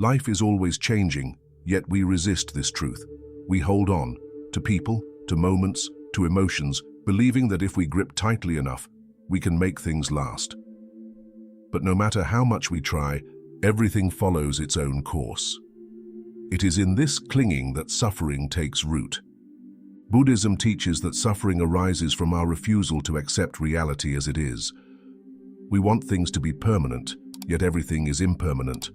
Life is always changing, yet we resist this truth. We hold on to people, to moments, to emotions, believing that if we grip tightly enough, we can make things last. But no matter how much we try, everything follows its own course. It is in this clinging that suffering takes root. Buddhism teaches that suffering arises from our refusal to accept reality as it is. We want things to be permanent, yet everything is impermanent.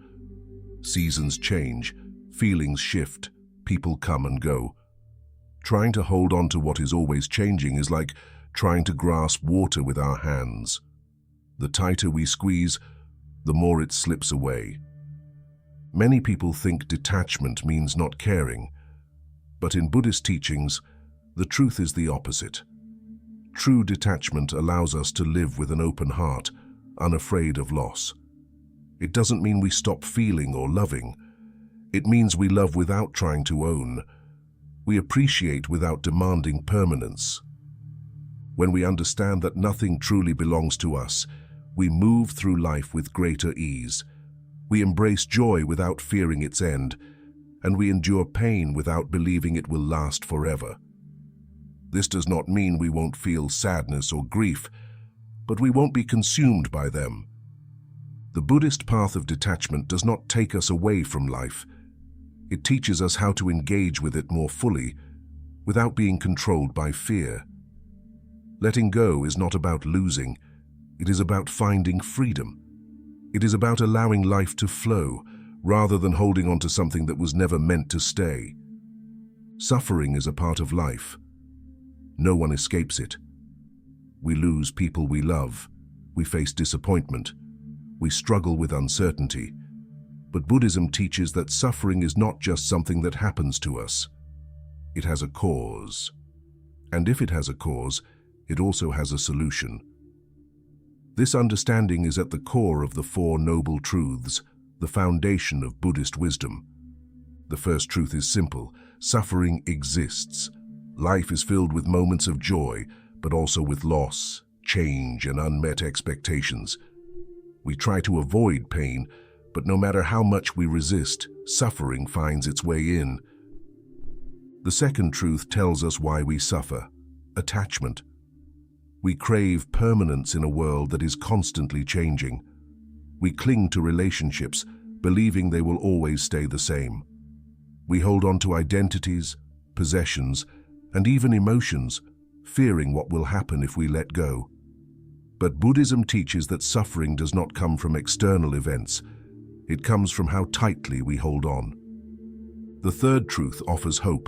Seasons change, feelings shift, people come and go. Trying to hold on to what is always changing is like trying to grasp water with our hands. The tighter we squeeze, the more it slips away. Many people think detachment means not caring, but in Buddhist teachings, the truth is the opposite. True detachment allows us to live with an open heart, unafraid of loss. It doesn't mean we stop feeling or loving. It means we love without trying to own. We appreciate without demanding permanence. When we understand that nothing truly belongs to us, we move through life with greater ease. We embrace joy without fearing its end, and we endure pain without believing it will last forever. This does not mean we won't feel sadness or grief, but we won't be consumed by them. The Buddhist path of detachment does not take us away from life. It teaches us how to engage with it more fully, without being controlled by fear. Letting go is not about losing, it is about finding freedom. It is about allowing life to flow, rather than holding on to something that was never meant to stay. Suffering is a part of life. No one escapes it. We lose people we love. We face disappointment. We struggle with uncertainty. But Buddhism teaches that suffering is not just something that happens to us. It has a cause. And if it has a cause, it also has a solution. This understanding is at the core of the Four Noble Truths, the foundation of Buddhist wisdom. The first truth is simple: suffering exists. Life is filled with moments of joy, but also with loss, change, and unmet expectations. We try to avoid pain, but no matter how much we resist, suffering finds its way in. The second truth tells us why we suffer: attachment. We crave permanence in a world that is constantly changing. We cling to relationships, believing they will always stay the same. We hold on to identities, possessions, and even emotions, fearing what will happen if we let go. But Buddhism teaches that suffering does not come from external events. It comes from how tightly we hold on. The third truth offers hope.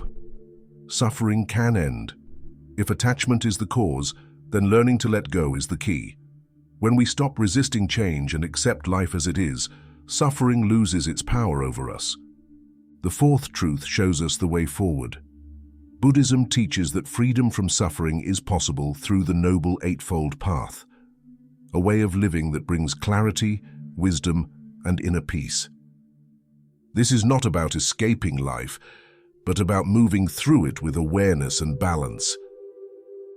Suffering can end. If attachment is the cause, then learning to let go is the key. When we stop resisting change and accept life as it is, suffering loses its power over us. The fourth truth shows us the way forward. Buddhism teaches that freedom from suffering is possible through the Noble Eightfold Path, a way of living that brings clarity, wisdom, and inner peace. This is not about escaping life, but about moving through it with awareness and balance.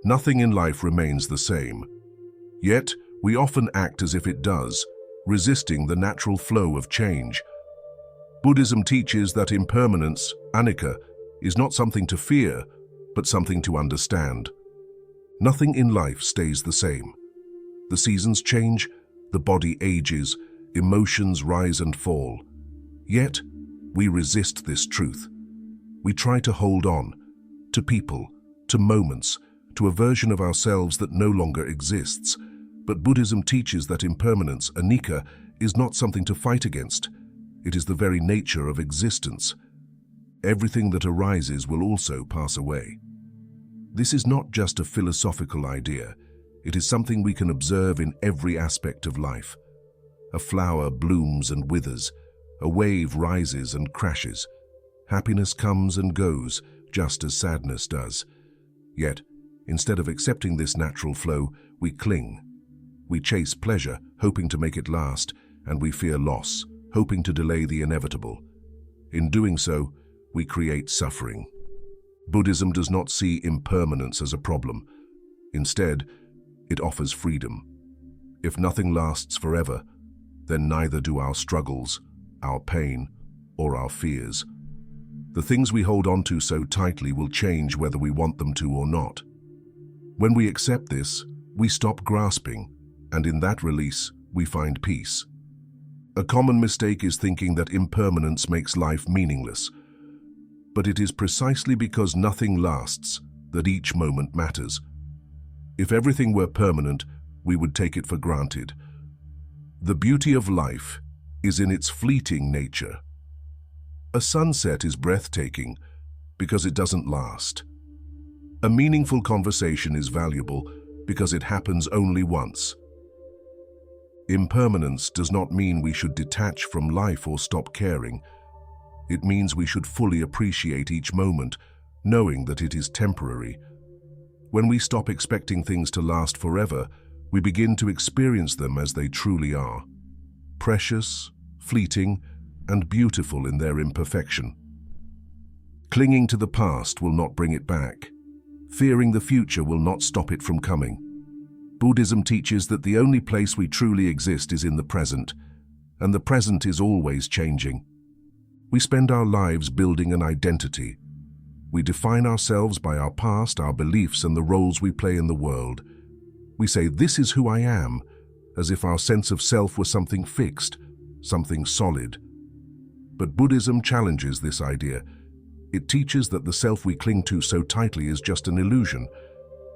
Nothing in life remains the same. Yet, we often act as if it does, resisting the natural flow of change. Buddhism teaches that impermanence, Anicca, is not something to fear, but something to understand. Nothing in life stays the same. The seasons change, the body ages, emotions rise and fall. Yet, we resist this truth. We try to hold on to people, to moments, to a version of ourselves that no longer exists. But Buddhism teaches that impermanence, Anicca, is not something to fight against. It is the very nature of existence. Everything that arises will also pass away. This is not just a philosophical idea. It is something we can observe in every aspect of life. A flower blooms and withers. A wave rises and crashes. Happiness comes and goes, just as sadness does. Yet, instead of accepting this natural flow, we cling. We chase pleasure, hoping to make it last, and we fear loss, hoping to delay the inevitable. In doing so, we create suffering. Buddhism does not see impermanence as a problem. Instead, it offers freedom. If nothing lasts forever, then neither do our struggles, our pain, or our fears. The things we hold on to so tightly will change whether we want them to or not. When we accept this, we stop grasping, and in that release, we find peace. A common mistake is thinking that impermanence makes life meaningless. But it is precisely because nothing lasts that each moment matters. If everything were permanent, we would take it for granted. The beauty of life is in its fleeting nature. A sunset is breathtaking because it doesn't last. A meaningful conversation is valuable because it happens only once. Impermanence does not mean we should detach from life or stop caring. It means we should fully appreciate each moment, knowing that it is temporary. When we stop expecting things to last forever, we begin to experience them as they truly are: precious, fleeting, and beautiful in their imperfection. Clinging to the past will not bring it back. Fearing the future will not stop it from coming. Buddhism teaches that the only place we truly exist is in the present, and the present is always changing. We spend our lives building an identity. We define ourselves by our past, our beliefs, and the roles we play in the world. We say, "This is who I am," as if our sense of self were something fixed, something solid. But Buddhism challenges this idea. It teaches that the self we cling to so tightly is just an illusion.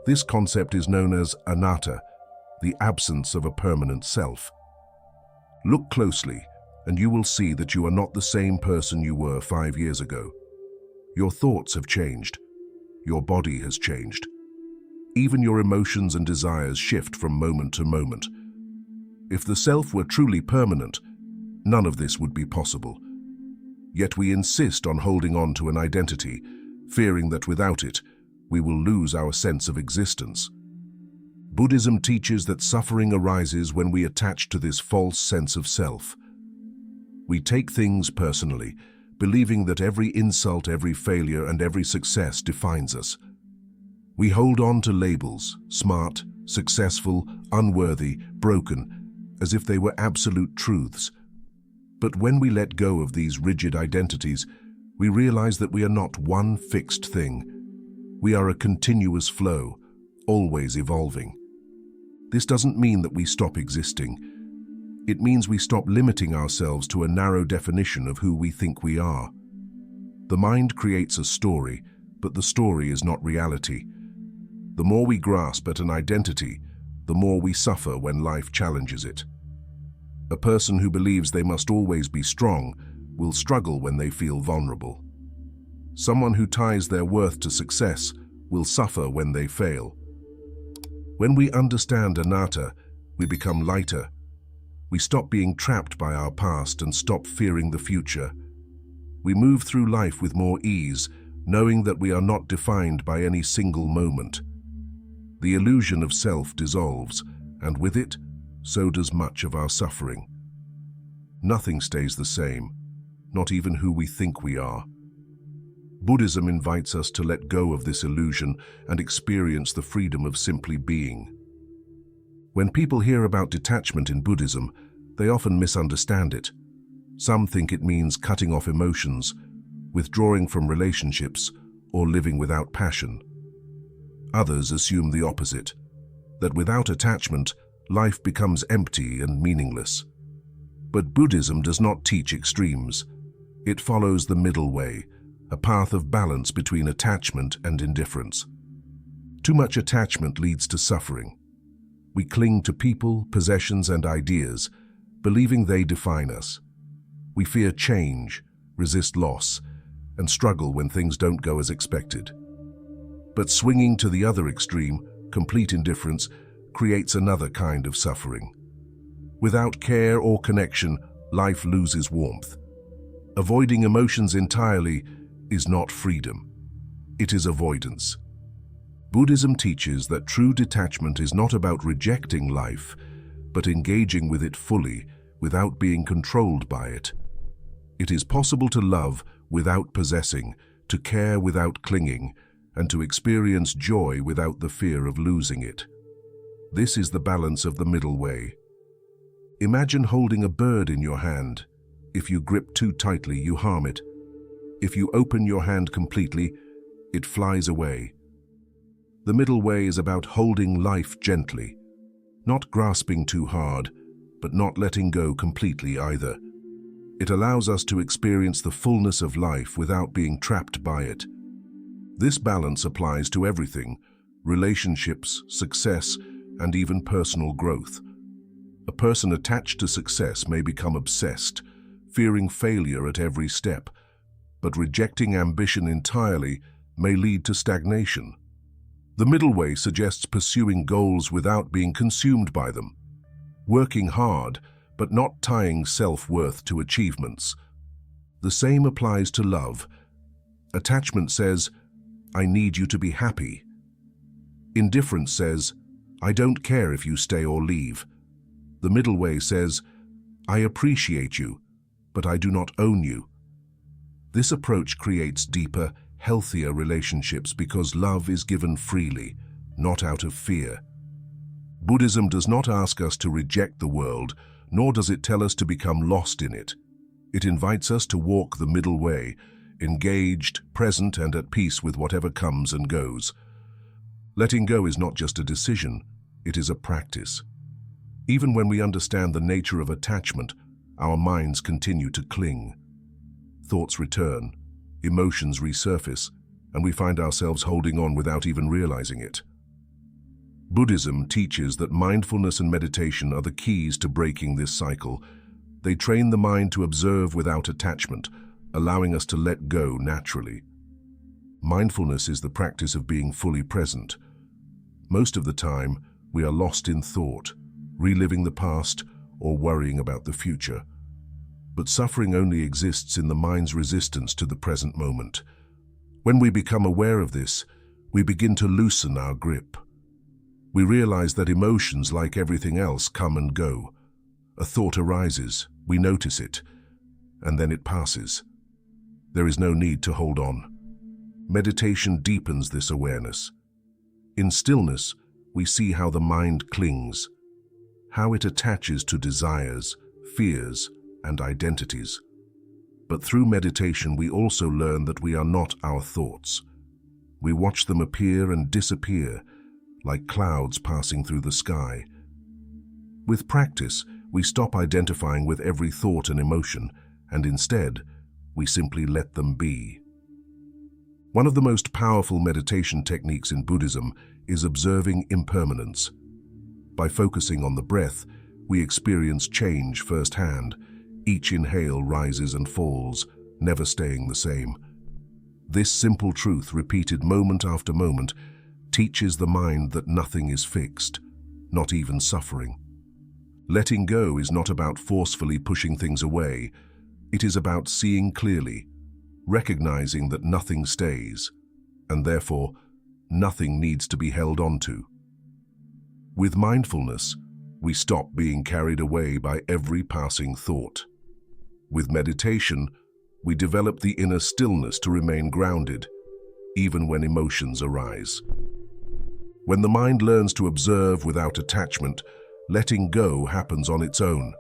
This concept is known as Anatta, the absence of a permanent self. Look closely, and you will see that you are not the same person you were 5 years ago. Your thoughts have changed. Your body has changed. Even your emotions and desires shift from moment to moment. If the self were truly permanent, none of this would be possible. Yet we insist on holding on to an identity, fearing that without it, we will lose our sense of existence. Buddhism teaches that suffering arises when we attach to this false sense of self. We take things personally, believing that every insult, every failure, and every success defines us. We hold on to labels: smart, successful, unworthy, broken, as if they were absolute truths. But when we let go of these rigid identities, we realize that we are not one fixed thing. We are a continuous flow, always evolving. This doesn't mean that we stop existing. It means we stop limiting ourselves to a narrow definition of who we think we are. The mind creates a story, but the story is not reality. The more we grasp at an identity, the more we suffer when life challenges it. A person who believes they must always be strong will struggle when they feel vulnerable. Someone who ties their worth to success will suffer when they fail. When we understand Anatta, we become lighter. We stop being trapped by our past and stop fearing the future. We move through life with more ease, knowing that we are not defined by any single moment. The illusion of self dissolves, and with it, so does much of our suffering. Nothing stays the same, not even who we think we are. Buddhism invites us to let go of this illusion and experience the freedom of simply being. When people hear about detachment in Buddhism, they often misunderstand it. Some think it means cutting off emotions, withdrawing from relationships, or living without passion. Others assume the opposite, that without attachment, life becomes empty and meaningless. But Buddhism does not teach extremes. It follows the middle way, a path of balance between attachment and indifference. Too much attachment leads to suffering. We cling to people, possessions, and ideas, believing they define us. We fear change, resist loss, and struggle when things don't go as expected. But swinging to the other extreme, complete indifference, creates another kind of suffering. Without care or connection, life loses warmth. Avoiding emotions entirely is not freedom. It is avoidance. Buddhism teaches that true detachment is not about rejecting life, but engaging with it fully, without being controlled by it. It is possible to love without possessing, to care without clinging, and to experience joy without the fear of losing it. This is the balance of the middle way. Imagine holding a bird in your hand. If you grip too tightly, you harm it. If you open your hand completely, it flies away. The middle way is about holding life gently, not grasping too hard, but not letting go completely either. It allows us to experience the fullness of life without being trapped by it. This balance applies to everything: relationships, success, and even personal growth. A person attached to success may become obsessed, fearing failure at every step, but rejecting ambition entirely may lead to stagnation. The middle way suggests pursuing goals without being consumed by them, working hard, but not tying self-worth to achievements. The same applies to love. Attachment says, "I need you to be happy." Indifference says, "I don't care if you stay or leave." The middle way says, "I appreciate you, but I do not own you." This approach creates deeper, healthier relationships because love is given freely, not out of fear. Buddhism does not ask us to reject the world, nor does it tell us to become lost in it. It invites us to walk the middle way, engaged, present, and at peace with whatever comes and goes. Letting go is not just a decision, it is a practice. Even when we understand the nature of attachment, our minds continue to cling. Thoughts return, emotions resurface, and we find ourselves holding on without even realizing it. Buddhism teaches that mindfulness and meditation are the keys to breaking this cycle. They train the mind to observe without attachment, allowing us to let go naturally. Mindfulness is the practice of being fully present. Most of the time, we are lost in thought, reliving the past or worrying about the future. But suffering only exists in the mind's resistance to the present moment. When we become aware of this, we begin to loosen our grip. We realize that emotions, like everything else, come and go. A thought arises, we notice it, and then it passes. There is no need to hold on. Meditation deepens this awareness. In stillness, we see how the mind clings, how it attaches to desires, fears, and identities. But through meditation, we also learn that we are not our thoughts. We watch them appear and disappear, like clouds passing through the sky. With practice, we stop identifying with every thought and emotion, and instead, we simply let them be. One of the most powerful meditation techniques in Buddhism is observing impermanence. By focusing on the breath, we experience change firsthand. Each inhale rises and falls, never staying the same. This simple truth, repeated moment after moment, teaches the mind that nothing is fixed, not even suffering. Letting go is not about forcefully pushing things away. It is about seeing clearly, recognizing that nothing stays, and therefore, nothing needs to be held onto. With mindfulness, we stop being carried away by every passing thought. With meditation, we develop the inner stillness to remain grounded, even when emotions arise. When the mind learns to observe without attachment, letting go happens on its own.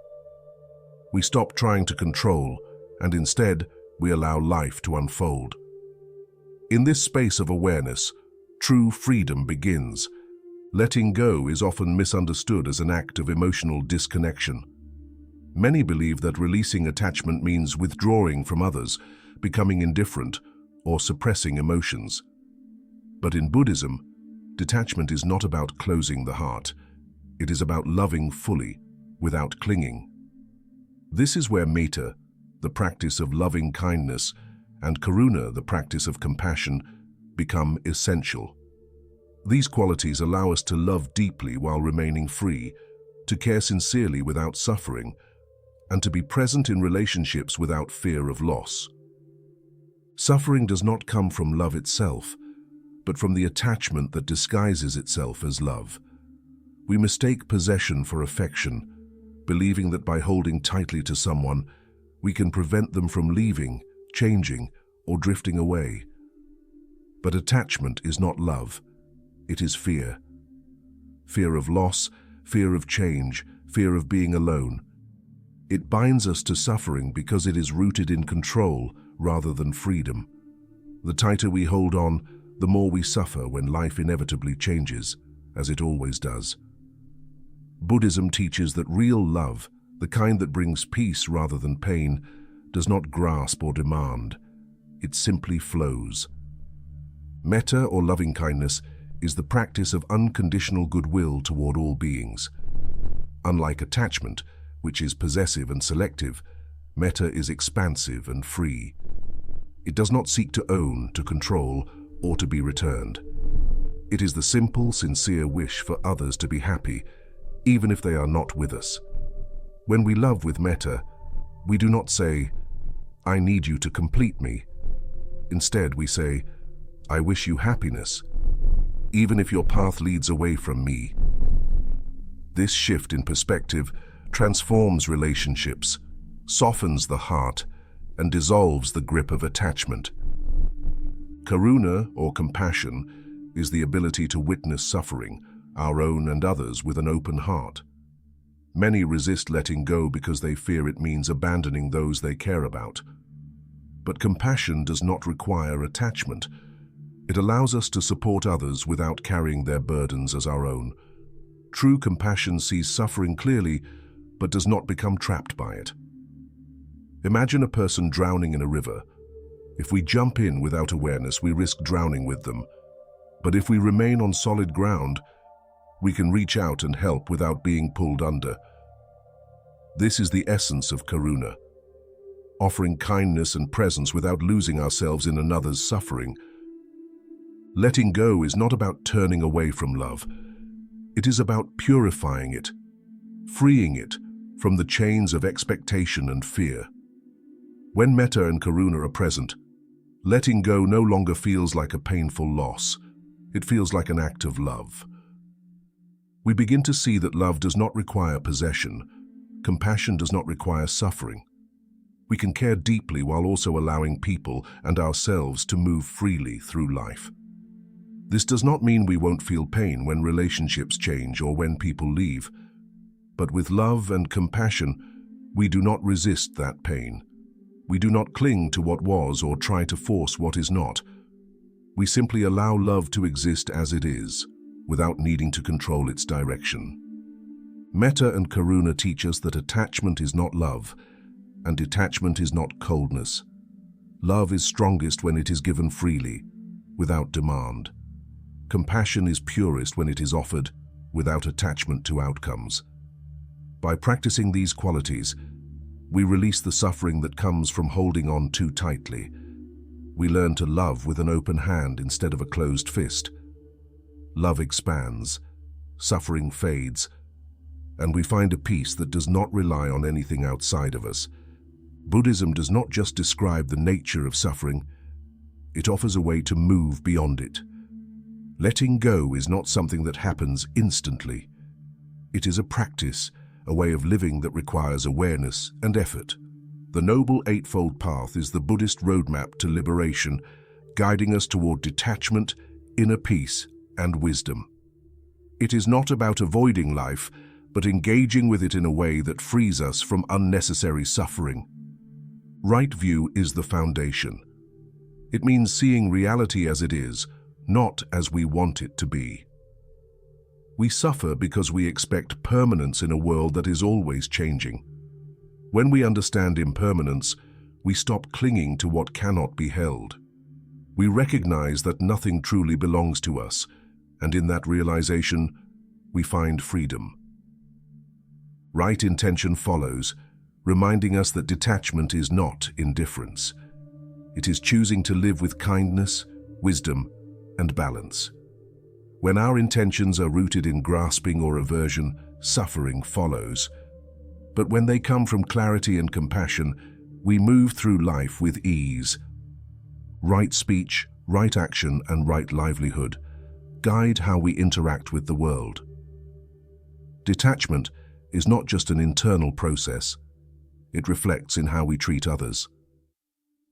We stop trying to control, and instead, we allow life to unfold. In this space of awareness, true freedom begins. Letting go is often misunderstood as an act of emotional disconnection. Many believe that releasing attachment means withdrawing from others, becoming indifferent, or suppressing emotions. But in Buddhism, detachment is not about closing the heart. It is about loving fully, without clinging. This is where Metta, the practice of loving kindness, and Karuna, the practice of compassion, become essential. These qualities allow us to love deeply while remaining free, to care sincerely without suffering, and to be present in relationships without fear of loss. Suffering does not come from love itself, but from the attachment that disguises itself as love. We mistake possession for affection, believing that by holding tightly to someone, we can prevent them from leaving, changing, or drifting away. But attachment is not love, it is fear. Fear of loss, fear of change, fear of being alone. It binds us to suffering because it is rooted in control rather than freedom. The tighter we hold on, the more we suffer when life inevitably changes, as it always does. Buddhism teaches that real love, the kind that brings peace rather than pain, does not grasp or demand. It simply flows. Metta, or loving-kindness, is the practice of unconditional goodwill toward all beings. Unlike attachment, which is possessive and selective, metta is expansive and free. It does not seek to own, to control, or to be returned. It is the simple, sincere wish for others to be happy, even if they are not with us. When we love with metta, we do not say, "I need you to complete me." Instead, we say, "I wish you happiness, even if your path leads away from me." This shift in perspective transforms relationships, softens the heart, and dissolves the grip of attachment. Karuna, or compassion, is the ability to witness suffering, our own and others, with an open heart. Many resist letting go because they fear it means abandoning those they care about. But compassion does not require attachment. It allows us to support others without carrying their burdens as our own. True compassion sees suffering clearly, but does not become trapped by it. Imagine a person drowning in a river. If we jump in without awareness, we risk drowning with them. But if we remain on solid ground, we can reach out and help without being pulled under. This is the essence of Karuna, offering kindness and presence without losing ourselves in another's suffering. Letting go is not about turning away from love. It is about purifying it, freeing it from the chains of expectation and fear. When metta and karuna are present, letting go no longer feels like a painful loss. It feels like an act of love. We begin to see that love does not require possession. Compassion does not require suffering. We can care deeply while also allowing people and ourselves to move freely through life. This does not mean we won't feel pain when relationships change or when people leave. But with love and compassion, we do not resist that pain. We do not cling to what was or try to force what is not. We simply allow love to exist as it is, without needing to control its direction. Metta and karuna teach us that attachment is not love, and detachment is not coldness. Love is strongest when it is given freely, without demand. Compassion is purest when it is offered, without attachment to outcomes. By practicing these qualities, we release the suffering that comes from holding on too tightly. We learn to love with an open hand instead of a closed fist. Love expands, suffering fades, and we find a peace that does not rely on anything outside of us. Buddhism does not just describe the nature of suffering, it offers a way to move beyond it. Letting go is not something that happens instantly. It is a practice, a way of living that requires awareness and effort. The Noble Eightfold Path is the Buddhist roadmap to liberation, guiding us toward detachment, inner peace, and wisdom. It is not about avoiding life, but engaging with it in a way that frees us from unnecessary suffering. Right view is the foundation. It means seeing reality as it is, not as we want it to be. We suffer because we expect permanence in a world that is always changing. When we understand impermanence, we stop clinging to what cannot be held. We recognize that nothing truly belongs to us, and in that realization, we find freedom. Right intention follows, reminding us that detachment is not indifference. It is choosing to live with kindness, wisdom, and balance. When our intentions are rooted in grasping or aversion, suffering follows. But when they come from clarity and compassion, we move through life with ease. Right speech, right action, and right livelihood guide how we interact with the world. Detachment is not just an internal process. It reflects in how we treat others.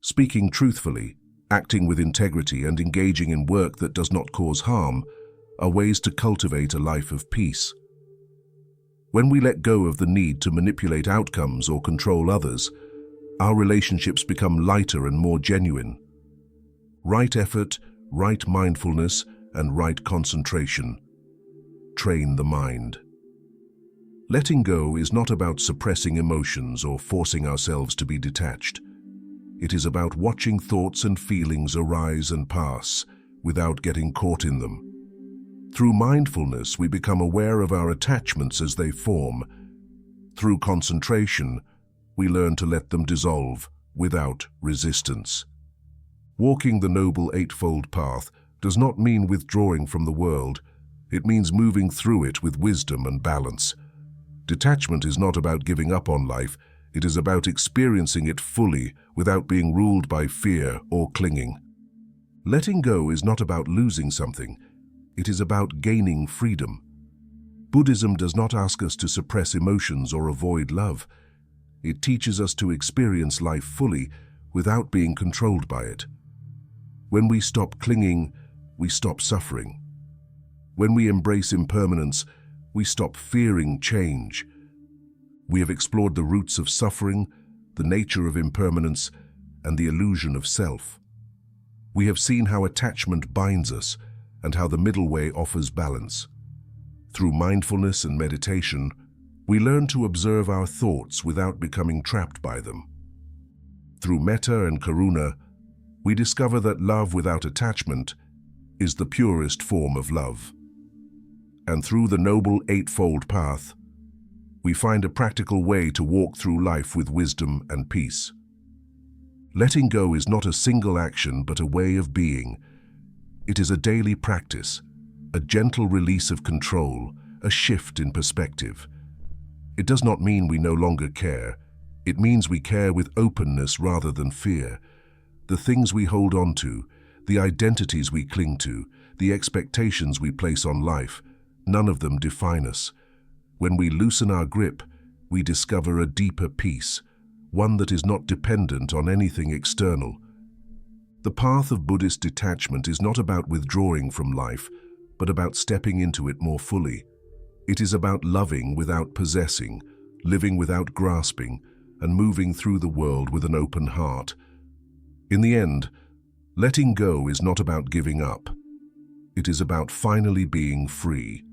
Speaking truthfully, acting with integrity, and engaging in work that does not cause harm are ways to cultivate a life of peace. When we let go of the need to manipulate outcomes or control others, our relationships become lighter and more genuine. Right effort, right mindfulness, and right concentration train the mind. Letting go is not about suppressing emotions or forcing ourselves to be detached. It is about watching thoughts and feelings arise and pass without getting caught in them. Through mindfulness, we become aware of our attachments as they form. Through concentration, we learn to let them dissolve without resistance. Walking the Noble Eightfold Path does not mean withdrawing from the world. It means moving through it with wisdom and balance. Detachment is not about giving up on life. It is about experiencing it fully without being ruled by fear or clinging. Letting go is not about losing something. It is about gaining freedom. Buddhism does not ask us to suppress emotions or avoid love. It teaches us to experience life fully without being controlled by it. When we stop clinging, we stop suffering. When we embrace impermanence, we stop fearing change. We have explored the roots of suffering, the nature of impermanence, and the illusion of self. We have seen how attachment binds us and how the middle way offers balance. Through mindfulness and meditation, we learn to observe our thoughts without becoming trapped by them. Through Metta and Karuna, we discover that love without attachment is the purest form of love. And through the Noble Eightfold Path, we find a practical way to walk through life with wisdom and peace. Letting go is not a single action but a way of being. It is a daily practice, a gentle release of control, a shift in perspective. It does not mean we no longer care. It means we care with openness rather than fear. The things we hold on to, the identities we cling to, the expectations we place on life, none of them define us. When we loosen our grip, we discover a deeper peace, one that is not dependent on anything external. The path of Buddhist detachment is not about withdrawing from life, but about stepping into it more fully. It is about loving without possessing, living without grasping, and moving through the world with an open heart. In the end, letting go is not about giving up. It is about finally being free.